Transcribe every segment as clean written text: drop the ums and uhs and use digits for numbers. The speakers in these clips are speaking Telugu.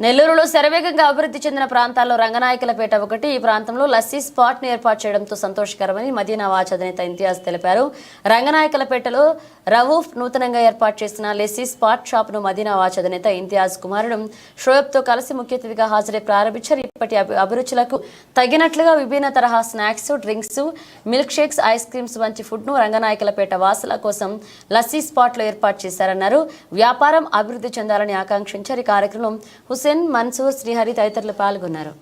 నెల్లూరులో శరవేగంగా అభివృద్ధి చెందిన ప్రాంతాల్లో రంగనాయకులపేట ఒకటి. ఈ ప్రాంతంలో లస్సీ స్పాట్ ను ఏర్పాటు చేయడంతో సంతోషకరమని మదీనా వాచ్ అధినేత ఇంతియాజ్ తెలిపారు. రంగనాయకులపేటలో రవూఫ్ నూతనంగా ఏర్పాటు చేసిన లస్సీ స్పాట్ షాప్ ను మదీనా వాచ్ అధినేత ఇంతియాజ్ కుమారుడు షోయబ్ తో కలిసి ముఖ్య అతిథిగా హాజరై ప్రారంభించారు. ఇప్పటి అభిరుచులకు తగినట్లుగా విభిన్న తరహా snacks, drinks, milk shakes, ice creams వంటి ఫుడ్ ను రంగనాయకులపేట వాసుల కోసం లస్సీ స్పాట్ లో ఏర్పాటు చేశారన్నారు. వ్యాపారం అభివృద్ధి చెందాలని ఆకాంక్షించారు. ఈ కార్యక్రమం హుసేన్, మన్సూర్, శ్రీహరి తదితరులు పాల్గొన్నారు.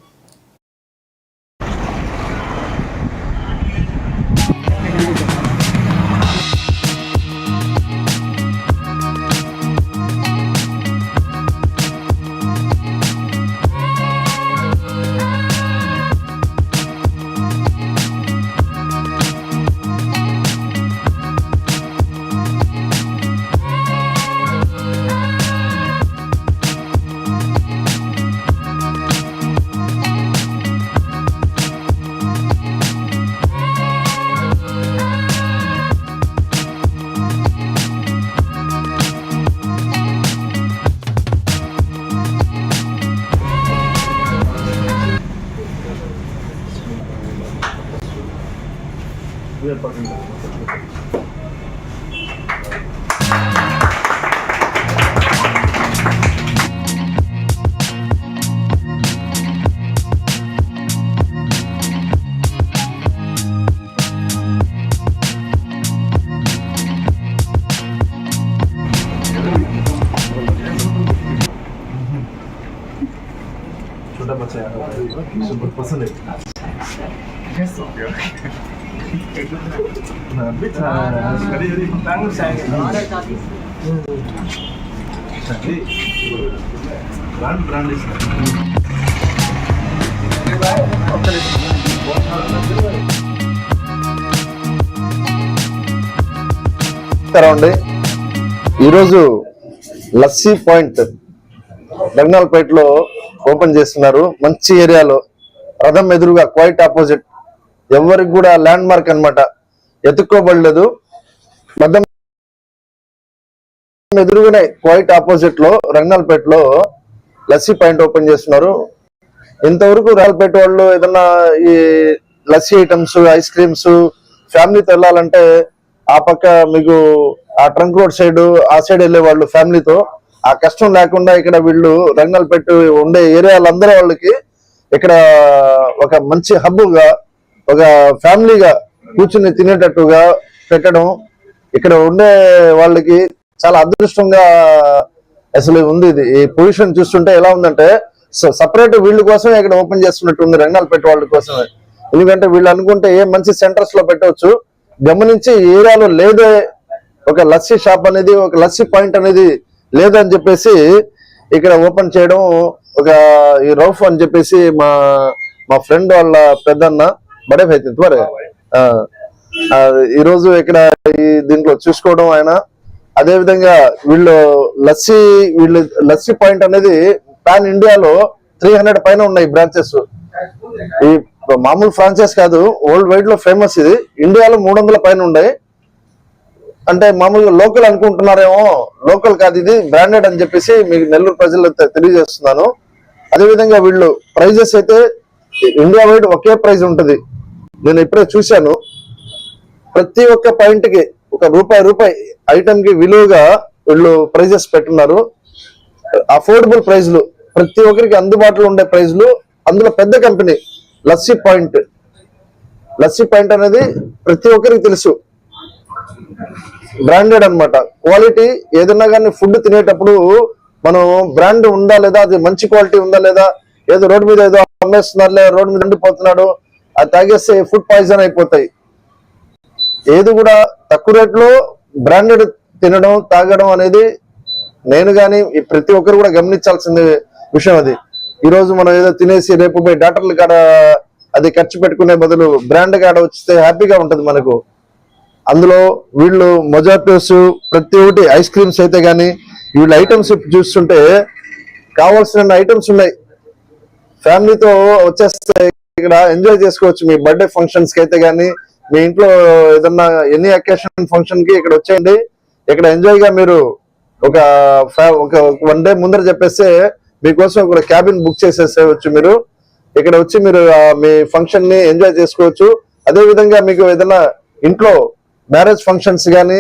छोटा बच्चा है super पसंद है yes okay very very thanks brand is around ఈరోజు లస్సీ పాయింట్ రంగనాయకులపేటలో ఓపెన్ చేస్తున్నారు. మంచి ఏరియాలో రథం ఎదురుగా క్వైట్ ఆపోజిట్, ఎవరికి కూడా ల్యాండ్ మార్క్ అనమాట, ఎత్తుక్కోబడలేదు. రథం ఎదురుగానే క్వైట్ ఆపోజిట్ లో రంగనాయకులపేటలో లస్సీ పాయింట్ ఓపెన్ చేస్తున్నారు. ఇంతవరకు రంగనాయకులపేట వాళ్ళు ఏదన్నా ఈ లస్సీ ఐటమ్స్, ఐస్ క్రీమ్స్ ఫ్యామిలీతో వెళ్ళాలంటే ఆ పక్క మీకు ఆ ట్రంక్ రోడ్ సైడ్ ఆ సైడ్ వెళ్ళే వాళ్ళు ఫ్యామిలీతో ఆ కష్టం లేకుండా ఇక్కడ వీళ్ళు రంగనాయకులపేట ఉండే ఏరియాలందరూ వాళ్ళకి ఇక్కడ ఒక మంచి హబ్గా, ఒక ఫ్యామిలీగా కూర్చుని తినేటట్టుగా పెట్టడం ఇక్కడ ఉండే వాళ్ళకి చాలా అదృష్టంగా అసలు ఉంది. ఇది ఈ పొజిషన్ చూస్తుంటే ఎలా ఉందంటే సపరేట్ వీళ్ళ కోసమే ఇక్కడ ఓపెన్ చేస్తున్నట్టు ఉంది, రంగనాయకులపేట వాళ్ళ కోసమే. ఎందుకంటే వీళ్ళు అనుకుంటే ఏ మంచి సెంటర్స్ లో పెట్టవచ్చు, గమనించి ఏరియాలో లేదే ఒక లస్సీ షాప్ అనేది, ఒక లస్సీ పాయింట్ అనేది లేదని చెప్పేసి ఇక్కడ ఓపెన్ చేయడం. ఒక ఈ రౌఫ్ అని చెప్పేసి మా ఫ్రెండ్ వాళ్ళ పెద్దన్న బడే అయితే త్వరే ఈరోజు ఇక్కడ ఈ దీంట్లో చూసుకోవడం ఆయన. అదే విధంగా వీళ్ళు లస్సీ పాయింట్ అనేది పాన్ ఇండియాలో 300 పైన ఉన్నాయి బ్రాంచెస్. ఈ మామూలు ఫ్రాంచైజ్ కాదు, వరల్డ్ వైడ్ లో ఫేమస్. ఇది ఇండియాలో 300 పైన ఉన్నాయి. అంటే మామూలుగా లోకల్ అనుకుంటున్నారేమో, లోకల్ కాదు, ఇది బ్రాండెడ్ అని చెప్పేసి మీకు నెల్లూరు ప్రజలకు తెలియజేస్తున్నాను. అదేవిధంగా వీళ్ళు ప్రైజెస్ అయితే ఇండియా వైడ్ ఒకే ప్రైజ్ ఉంటుంది. నేను ఇప్పుడే చూశాను, ప్రతి ఒక్క పాయింట్ కి ఒక రూపాయి ఐటమ్ కి విలువగా వీళ్ళు ప్రైజెస్ పెట్టున్నారు. అఫోర్డబుల్ ప్రైజ్లు, ప్రతి ఒక్కరికి అందుబాటులో ఉండే ప్రైజ్లు. అందులో పెద్ద కంపెనీ లస్సీ పాయింట్ అనేది ప్రతి ఒక్కరికి తెలుసు, బ్రాండెడ్ అన్నమాట. క్వాలిటీ ఏదన్నా కానీ ఫుడ్ తినేటప్పుడు మనం బ్రాండ్ ఉందా లేదా, అది మంచి క్వాలిటీ ఉందా లేదా, ఏదో రోడ్డు మీద ఏదో అమ్మేస్తున్నారులే, రోడ్డు మీద ఉండిపోతున్నాడు, అది తాగేస్తే ఫుడ్ పాయిజన్ అయిపోతాయి. ఏది కూడా తక్కువ రేట్లో బ్రాండెడ్ తినడం, తాగడం అనేది నేను కానీ ప్రతి ఒక్కరు కూడా గమనించాల్సిన విషయం. అది ఈరోజు మనం ఏదో తినేసి రేపు పోయి డాక్టర్ల కాడ అది ఖర్చు పెట్టుకునే బదులు బ్రాండ్ కాడ వచ్చితే హ్యాపీగా ఉంటుంది మనకు. అందులో వీళ్ళు మొజాటోస్, ప్రతి ఒక్కటి ఐస్ క్రీమ్స్ అయితే కానీ వీళ్ళ ఐటమ్స్ చూస్తుంటే కావాల్సిన ఐటమ్స్ ఉన్నాయి. ఫ్యామిలీతో వచ్చేస్తే ఇక్కడ ఎంజాయ్ చేసుకోవచ్చు. మీ బర్త్డే ఫంక్షన్స్ కి అయితే కానీ, మీ ఇంట్లో ఏదన్నా ఎనీ అకేషన్ ఫంక్షన్ కి ఇక్కడ వచ్చేయండి. ఇక్కడ ఎంజాయ్ గా మీరు ఒక 1 డే ముందర చెప్పేస్తే మీకోసం ఒక క్యాబిన్ బుక్ చేసేసేవచ్చు. మీరు ఇక్కడ వచ్చి మీరు మీ ఫంక్షన్ ని ఎంజాయ్ చేసుకోవచ్చు. అదే విధంగా మీకు ఏదైనా ఇంట్లో మ్యారేజ్ ఫంక్షన్స్ కానీ,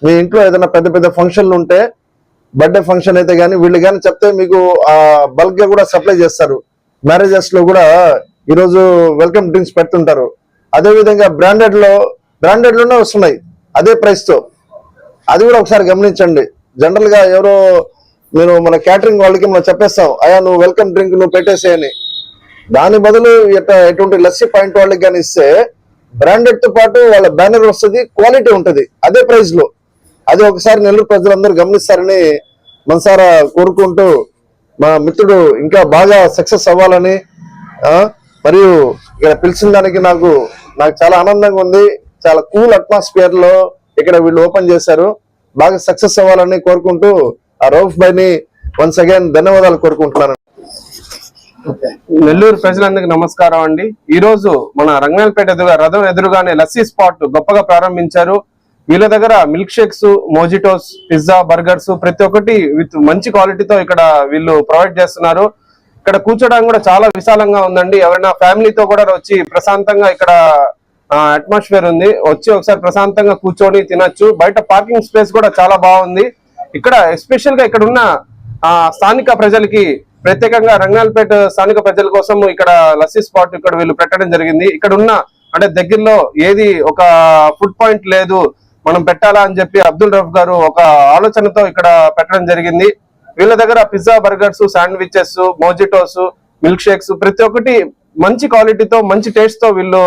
మీ ఇంట్లో ఏదైనా పెద్ద పెద్ద ఫంక్షన్లు ఉంటే, బర్త్డే ఫంక్షన్ అయితే కానీ వీళ్ళు కానీ చెప్తే మీకు బల్క్ గా కూడా సప్లై చేస్తారు. మ్యారేజెస్ లో కూడా ఈరోజు వెల్కమ్ డ్రింక్స్ పెడుతుంటారు. అదే విధంగా బ్రాండెడ్ లోనే వస్తున్నాయి అదే ప్రైస్ తో. అది కూడా ఒకసారి గమనించండి. జనరల్ గా ఎవరో మీరు మన క్యాటరింగ్ వాళ్ళకి మనం చెప్పేస్తాం, అయ్యా నువ్వు వెల్కమ్ డ్రింక్ నువ్వు పెట్టేసేయని. దాని బదులు ఎటువంటి లస్సీ పాయింట్ వాళ్ళకి కానీ ఇస్తే బ్రాండెడ్ తో పాటు వాళ్ళ బ్యానర్ వస్తుంది, క్వాలిటీ ఉంటది అదే ప్రైస్ లో. అది ఒకసారి నెల్లూరు ప్రజలందరూ గమనిస్తారని మనసారా కోరుకుంటూ, మా మిత్రుడు ఇంకా బాగా సక్సెస్ అవ్వాలని మరియు ఇక్కడ పిలిచిన దానికి నాకు చాలా ఆనందంగా ఉంది. చాలా కూల్ అట్మాస్ఫియర్ లో ఇక్కడ వీళ్ళు ఓపెన్ చేశారు. బాగా సక్సెస్ అవ్వాలని కోరుకుంటూ ఆ రౌఫ్ భాయ్ ని వన్స్ అగైన్ ధన్యవాదాలు కోరుకుంటున్నాను. నెల్లూరు ప్రజలందరికీ నమస్కారం అండి. ఈ రోజు మన రంగనాయలపేట రథం ఎదురుగానే లస్సీ స్పాట్ గొప్పగా ప్రారంభించారు. వీళ్ళ దగ్గర milk shakes, mojitos, pizza, burgers ప్రతి ఒక్కటి విత్ మంచి క్వాలిటీతో ఇక్కడ వీళ్ళు ప్రొవైడ్ చేస్తున్నారు. ఇక్కడ కూర్చోడానికి కూడా చాలా విశాలంగా ఉందండి. ఎవరైనా ఫ్యామిలీతో కూడా వచ్చి ప్రశాంతంగా ఇక్కడ అట్మాస్ఫియర్ ఉంది, వచ్చి ఒకసారి ప్రశాంతంగా కూర్చొని తినొచ్చు. బయట పార్కింగ్ స్పేస్ కూడా చాలా బాగుంది. ఇక్కడ ఎస్పెషల్ గా ఇక్కడ ఉన్న స్థానిక ప్రజలకి, ప్రత్యేకంగా రంగనాయలపేట స్థానిక ప్రజల కోసం ఇక్కడ లస్సీ స్పాట్ ఇక్కడ వీళ్ళు పెట్టడం జరిగింది. ఇక్కడ ఉన్న అంటే దగ్గరలో ఏది ఒక ఫుడ్ పాయింట్ లేదు మనం పెట్టాలా అని చెప్పి అబ్దుల్ రఫ్ గారు ఒక ఆలోచనతో ఇక్కడ పెట్టడం జరిగింది. వీళ్ళ దగ్గర pizza, burgers, sandwiches, mojitos, milk shakes ప్రతి ఒక్కటి మంచి క్వాలిటీతో మంచి టేస్ట్ తో వీళ్ళు